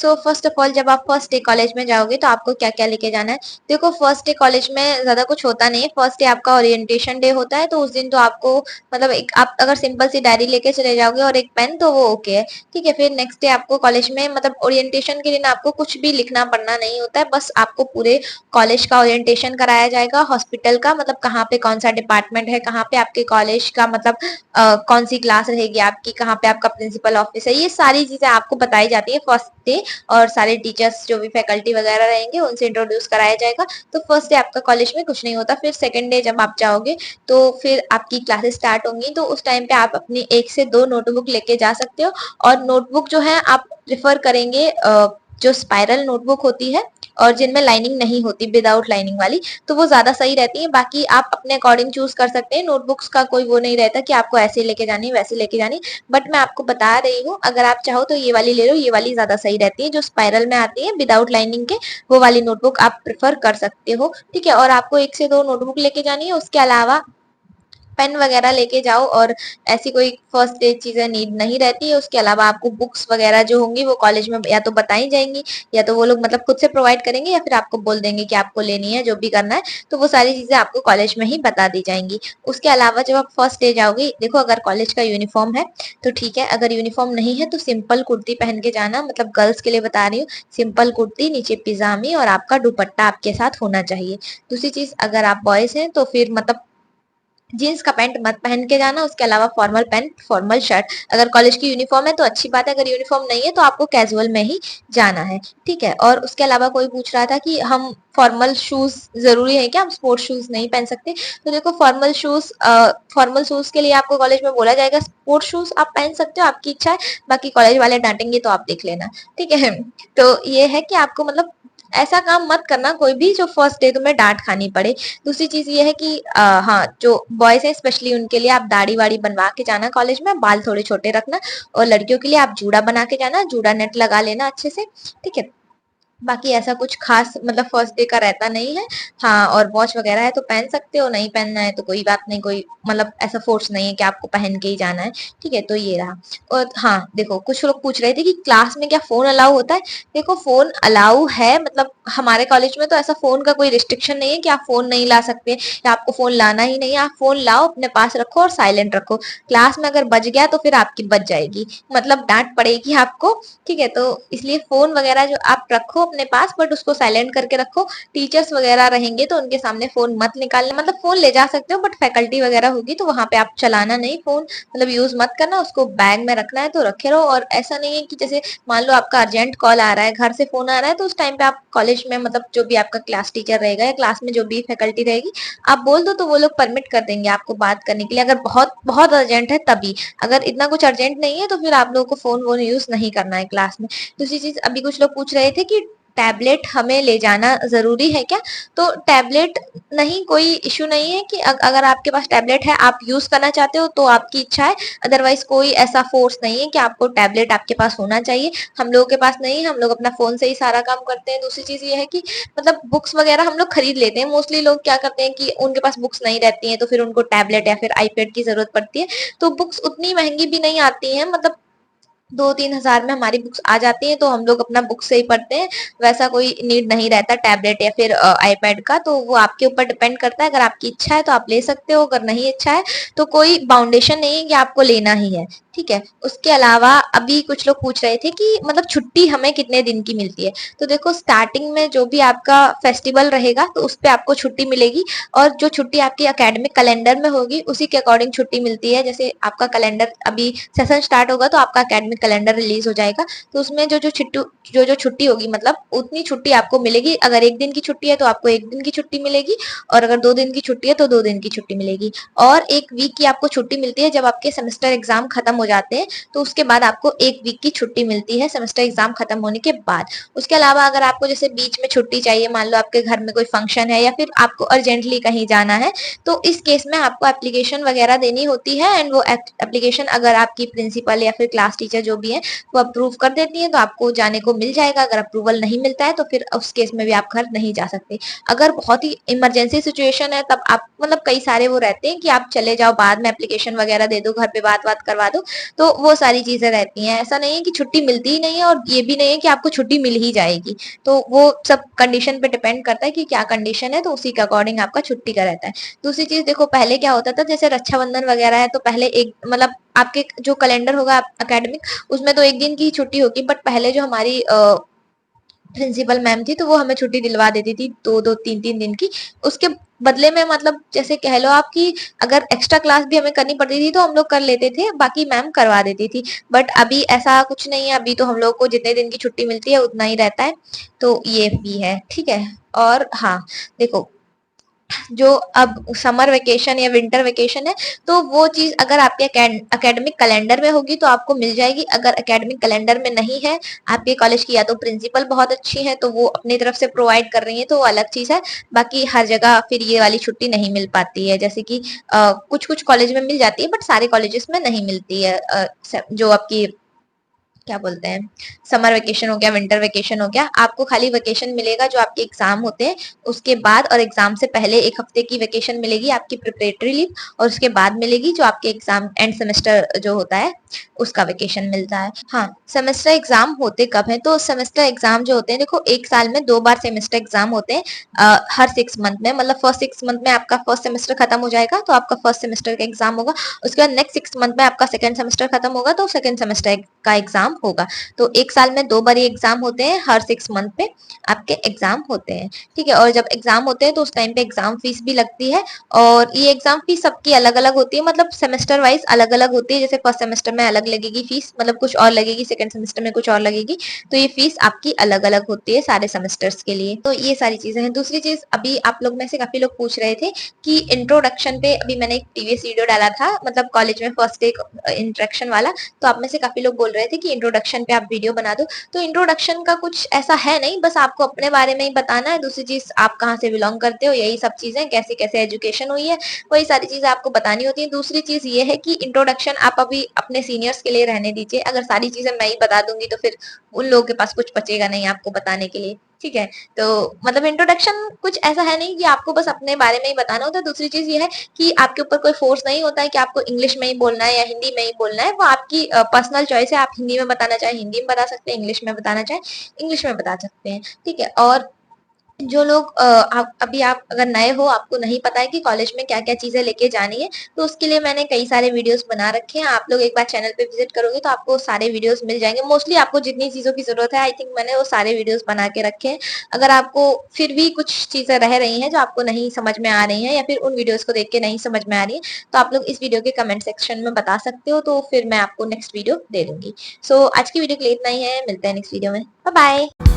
So first of all जब आप first day college में जाओगे तो आपको क्या क्या लेके जाना है। देखो फर्स्ट डे कॉलेज में ज्यादा कुछ होता नहीं है। फर्स्ट डे आपका ओरिएंटेशन डे होता है, तो उस दिन तो आपको मतलब एक आप अगर सिंपल सी डायरी लेके चले जाओगे और एक पेन तो वो ओके है। ठीक है, फिर नेक्स्ट डे आपको कॉलेज में मतलब ओरिएंटेशन के दिन आपको कुछ भी लिखना पढ़ना नहीं होता है, बस आपको पूरे कॉलेज का ओरिएंटेशन कराया जाएगा। हॉस्पिटल का मतलब कहाँ पे कौन सा डिपार्टमेंट है, कहाँ पे आपके कॉलेज का मतलब कौन सी क्लास रहेगी आपकी, कहाँ पे आपका प्रिंसिपल ऑफिस है, ये सारी चीजें आपको बताई जाती है फर्स्ट डे। और सारे टीचर्स जो भी फैकल्टी वगैरह रहेंगे उनसे इंट्रोड्यूस कराया जाएगा। तो फर्स्ट डे आपका कॉलेज में कुछ नहीं होता। फिर सेकंड डे जब आप जाओगे तो फिर आपकी क्लासेस स्टार्ट होंगी, तो उस टाइम पे आप अपनी 1 से 2 नोटबुक लेके जा सकते हो। और नोटबुक जो है आप प्रिफर करेंगे जो स्पाइरल नोटबुक होती है और जिनमें लाइनिंग नहीं होती, विदाउट लाइनिंग वाली, तो वो ज्यादा सही रहती है। बाकी आप अपने अकॉर्डिंग चूज कर सकते हैं। नोटबुक्स का कोई वो नहीं रहता कि आपको ऐसे लेके जानी वैसे लेके जानी, बट मैं आपको बता रही हूँ अगर आप चाहो तो ये वाली ले लो, ये वाली ज्यादा सही रहती है। जो स्पाइरल में आती है विदाउट लाइनिंग के, वो वाली नोटबुक आप प्रेफर कर सकते हो। ठीक है, और आपको 1 से 2 नोटबुक लेके जानी है। उसके अलावा पेन वगैरह लेके जाओ, और ऐसी कोई फर्स्ट एड चीजें नीड नहीं रहती है। उसके अलावा आपको बुक्स वगैरह जो होंगी वो कॉलेज में या तो बताई जाएंगी, या तो वो लोग मतलब खुद से प्रोवाइड करेंगे, या फिर आपको बोल देंगे कि आपको लेनी है जो भी करना है, तो वो सारी चीजें आपको कॉलेज में ही बता दी जाएंगी। उसके अलावा जब आप फर्स्ट डे जाओगे, देखो अगर कॉलेज का यूनिफॉर्म है तो ठीक है, अगर यूनिफॉर्म नहीं है तो सिंपल कुर्ती पहन के जाना। मतलब गर्ल्स के लिए बता रही हूँ, सिंपल कुर्ती, नीचे पिजामी और आपका दुपट्टा आपके साथ होना चाहिए। दूसरी चीज, अगर आप बॉयज हैं तो फिर मतलब जीन्स का पैंट मत पहन के जाना। उसके अलावा फॉर्मल पैंट फॉर्मल शर्ट। अगर कॉलेज की यूनिफॉर्म है तो अच्छी बात है, अगर यूनिफॉर्म नहीं है तो आपको कैजुअल में ही जाना है। ठीक है, और उसके अलावा कोई पूछ रहा था कि हम फॉर्मल शूज जरूरी है क्या, हम स्पोर्ट्स शूज नहीं पहन सकते। तो देखो फॉर्मल शूज के लिए आपको कॉलेज में बोला जाएगा, स्पोर्ट्स शूज आप पहन सकते हो, आपकी इच्छा है। बाकी कॉलेज वाले डांटेंगे तो आप देख लेना। ठीक है, तो ये है कि आपको मतलब ऐसा काम मत करना कोई भी जो फर्स्ट डे तुम्हें डांट खानी पड़े। दूसरी चीज ये है कि हाँ, जो बॉयज है स्पेशली उनके लिए आप दाढ़ी वाड़ी बनवा के जाना कॉलेज में, बाल थोड़े छोटे रखना। और लड़कियों के लिए आप जूड़ा बना के जाना, जूड़ा नेट लगा लेना अच्छे से। ठीक है, बाकी ऐसा कुछ खास मतलब फर्स्ट डे का रहता नहीं है। हाँ, और वॉच वगैरह है तो पहन सकते हो, नहीं पहनना है तो कोई बात नहीं, कोई मतलब ऐसा फोर्स नहीं है कि आपको पहन के ही जाना है। ठीक है, तो ये रहा। और हाँ देखो, कुछ लोग पूछ रहे थे कि क्लास में क्या फोन अलाउ होता है। देखो फोन अलाउ है, मतलब हमारे कॉलेज में तो ऐसा फोन का कोई रिस्ट्रिक्शन नहीं है कि आप फोन नहीं ला सकते या आपको फोन लाना ही नहीं है। आप फोन लाओ, अपने पास रखो और साइलेंट रखो। क्लास में अगर बज गया तो फिर आपकी बच जाएगी, मतलब डांट पड़ेगी आपको। ठीक है, तो इसलिए फोन वगैरह जो आप रखो अपने पास, बट उसको साइलेंट करके रखो। टीचर्स वगैरह रहेंगे तो उनके सामने फोन मत निकालना। मतलब फोन ले जा सकते हो बट फैकल्टी वगैरह होगी तो वहां पे आप चलाना नहीं फोन, मतलब यूज मत करना। उसको बैग में रखना है तो रखे रहो। और ऐसा नहीं है कि जैसे मान लो आपका अर्जेंट कॉल आ रहा है, घर से फोन आ रहा है, तो उस टाइम पे आप कॉलेज में मतलब जो भी आपका क्लास टीचर रहेगा या क्लास में जो भी फैकल्टी रहेगी, आप बोल दो तो वो लोग परमिट कर देंगे आपको बात करने के लिए, अगर बहुत बहुत अर्जेंट है तभी। अगर इतना कुछ अर्जेंट नहीं है तो फिर आप लोगों को फोन वोन यूज नहीं करना है क्लास में। दूसरी चीज, अभी कुछ लोग पूछ रहे थे कि टैबलेट हमें ले जाना जरूरी है क्या। तो टैबलेट नहीं, कोई इश्यू नहीं है कि अगर आपके पास टैबलेट है, आप यूज करना चाहते हो तो आपकी इच्छा है। अदरवाइज कोई ऐसा फोर्स नहीं है कि आपको टैबलेट आपके पास होना चाहिए। हम लोगों के पास नहीं है, हम लोग अपना फोन से ही सारा काम करते हैं। दूसरी चीज ये है कि मतलब बुक्स वगैरह हम लोग खरीद लेते हैं। मोस्टली लोग क्या करते हैं कि उनके पास बुक्स नहीं रहती हैं तो फिर उनको टैबलेट या फिर आईपैड की जरूरत पड़ती है। तो बुक्स उतनी महंगी भी नहीं आती हैं, मतलब 2-3 हजार में हमारी बुक्स आ जाती हैं, तो हम लोग अपना बुक से ही पढ़ते हैं। वैसा कोई नीड नहीं रहता टैबलेट या फिर आईपैड का। तो वो आपके ऊपर डिपेंड करता है, अगर आपकी इच्छा है तो आप ले सकते हो, अगर नहीं इच्छा है तो कोई बाउंडेशन नहीं है कि आपको लेना ही है। ठीक है, उसके अलावा अभी कुछ लोग पूछ रहे थे कि मतलब छुट्टी हमें कितने दिन की मिलती है। तो देखो स्टार्टिंग में जो भी आपका फेस्टिवल रहेगा तो उस पर आपको छुट्टी मिलेगी, और जो छुट्टी आपकी एकेडमिक कैलेंडर में होगी उसी के अकॉर्डिंग छुट्टी मिलती है। जैसे आपका कैलेंडर अभी सेशन स्टार्ट होगा तो आपका एकेडमिक कैलेंडर रिलीज हो जाएगा, तो उसमें जो छुट्टी होगी मतलब उतनी छुट्टी आपको मिलेगी। अगर 1 दिन की छुट्टी है तो आपको 1 दिन की छुट्टी मिलेगी, और अगर 2 दिन की छुट्टी है तो 2 दिन की छुट्टी मिलेगी। और 1 वीक की आपको छुट्टी मिलती है जब आपके सेमेस्टर एग्जाम खत्म हो जाते हैं, तो उसके बाद आपको 1 वीक की छुट्टी मिलती है सेमेस्टर एग्जाम खत्म होने के बाद। उसके अलावा अगर आपको जैसे बीच में छुट्टी चाहिए, मान लो आपके घर में कोई फंक्शन है या फिर आपको अर्जेंटली कहीं जाना है, तो इस केस में आपको एप्लीकेशन वगैरह देनी होती है। एंड वो एप्लीकेशन अगर आपकी प्रिंसिपल या फिर क्लास टीचर जो भी है वो अप्रूव कर देती है तो आपको जाने को मिल जाएगा। अगर अप्रूवल नहीं मिलता है तो फिर उस केस में भी आप घर नहीं जा सकते। अगर बहुत ही इमरजेंसी सिचुएशन है तब आप मतलब कई सारे वो रहते हैं कि आप चले जाओ, बाद में एप्लीकेशन वगैरह दे दो, घर पे बात बात करवा दो, तो वो सारी चीजें रहती हैं। ऐसा नहीं है कि छुट्टी मिलती ही नहीं है और ये भी नहीं है कि आपको छुट्टी मिल ही जाएगी। तो वो सब कंडीशन पे डिपेंड करता है कि क्या कंडीशन है, तो उसी के अकॉर्डिंग आपका छुट्टी का रहता है। दूसरी चीज देखो, पहले क्या होता था, जैसे रक्षाबंधन वगैरह है तो पहले एक मतलब आपके जो कैलेंडर होगा एकेडमिक, उसमें तो एक दिन की छुट्टी होगी, बट पहले जो हमारी प्रिंसिपल मैम थी तो वो हमें छुट्टी दिलवा देती थी 2-2 3-3 दिन की। उसके बदले में मतलब जैसे कह लो आप कि अगर एक्स्ट्रा क्लास भी हमें करनी पड़ती थी तो हम लोग कर लेते थे, बाकी मैम करवा देती थी। बट अभी ऐसा कुछ नहीं है, अभी तो हम लोग को जितने दिन की छुट्टी मिलती है उतना ही रहता है। तो ये भी है, ठीक है। और हाँ, देखो, जो अब समर वेकेशन या विंटर वेकेशन है, तो वो चीज अगर आपके एकेडमिक कैलेंडर में होगी तो आपको मिल जाएगी। अगर एकेडमिक कैलेंडर में नहीं है आपके कॉलेज की, या तो प्रिंसिपल बहुत अच्छी है तो वो अपनी तरफ से प्रोवाइड कर रही है तो वो अलग चीज है। बाकी हर जगह फिर ये वाली छुट्टी नहीं मिल पाती है, जैसे कि कुछ कुछ कॉलेज में मिल जाती है बट सारे कॉलेजेस में नहीं मिलती है। जो आपकी क्या बोलते हैं, समर वेकेशन हो गया, विंटर वेकेशन हो गया, आपको खाली वेकेशन मिलेगा जो आपके एग्जाम होते हैं उसके बाद, और एग्जाम से पहले 1 हफ्ते की वेकेशन मिलेगी आपकी प्रिपरेटरी लीव, और उसके बाद मिलेगी जो आपके एग्जाम एंड सेमेस्टर जो होता है उसका वेकेशन मिलता है। हाँ, सेमेस्टर एग्जाम होते कब है, तो सेमेस्टर एग्जाम जो होते हैं, देखो एक साल में 2 बार सेमेस्टर एग्जाम होते हैं। हर 6 मंथ में, मतलब फर्स्ट 6 मंथ में आपका फर्स्ट सेमेस्टर खत्म हो जाएगा तो आपका फर्स्ट सेमेस्टर का एग्जाम होगा। उसके बाद नेक्स्ट 6 मंथ में आपका सेकंड सेमेस्टर खत्म होगा तो सेकंड सेमेस्टर का एग्जाम होगा। तो एक साल में 2 बार ही एग्जाम होते हैं, हर 6 मंथ पे आपके एग्जाम होते हैं, ठीक है। और जब एग्जाम होते हैं तो उस टाइम पे एग्जाम फीस भी लगती है, और ये एग्जाम फीस सबकी अलग अलग होती है, मतलब सेमेस्टर वाइज अलग अलग होती है। जैसे फर्स्ट सेमेस्टर में अलग लगेगी फीस, मतलब कुछ और लगेगी, सेकंड सेमेस्टर में कुछ और लगेगी, तो ये फीस आपकी अलग अलग होती है सारे सेमेस्टर्स के लिए। तो ये सारी चीजें हैं। दूसरी चीज, अभी आप लोग में से काफी लोग पूछ रहे थे कि इंट्रोडक्शन पे, अभी मैंने एक प्रीवियस वीडियो डाला था मतलब कॉलेज में फर्स्ट डे इंट्रोडक्शन वाला, तो आप में से काफी लोग बोल रहे थे कि इंट्रोडक्शन पे आप वीडियो बना दो। तो इंट्रोडक्शन का कुछ ऐसा है नहीं, बस आपको अपने बारे में ही बताना है। दूसरी चीज, आप कहाँ से बिलोंग करते हो, यही सब चीजें, कैसे कैसे एजुकेशन हुई है, वही सारी चीजें आपको बतानी होती है। दूसरी चीज ये है कि इंट्रोडक्शन आप अभी अपने सीनियर्स के लिए रहने दीजिए। अगर सारी चीजें मैं ही बता दूंगी तो फिर उन लोगों के पास कुछ बचेगा नहीं आपको बताने के लिए, ठीक है। तो मतलब इंट्रोडक्शन कुछ ऐसा है नहीं कि आपको बस अपने बारे में ही बताना होता है। दूसरी चीज ये है कि आपके ऊपर कोई फोर्स नहीं होता है कि आपको इंग्लिश में ही बोलना है या हिंदी में ही बोलना है, वो आपकी पर्सनल चॉइस है। आप हिंदी में बताना चाहे हिंदी में बता सकते हैं, इंग्लिश में बताना चाहे इंग्लिश में बता सकते हैं, ठीक है। और जो लोग अभी आप अगर नए हो, आपको नहीं पता है कि कॉलेज में क्या क्या चीजें लेके जानी है, तो उसके लिए मैंने कई सारे वीडियोस बना रखे हैं। आप लोग एक बार चैनल पे विजिट करोगे तो आपको सारे वीडियोस मिल जाएंगे। मोस्टली आपको जितनी चीजों की जरूरत है, आई थिंक मैंने वो सारे वीडियोस बना के रखे हैं। अगर आपको फिर भी कुछ चीजें रह रही हैं जो आपको नहीं समझ में आ रही हैं, या फिर उन वीडियोस को देख के नहीं समझ में आ रही है, तो आप लोग इस वीडियो के कमेंट सेक्शन में बता सकते हो, तो फिर मैं आपको नेक्स्ट वीडियो दे दूंगी। सो आज की वीडियो के लिए इतना ही है, मिलते हैं नेक्स्ट वीडियो में, बाय बाय।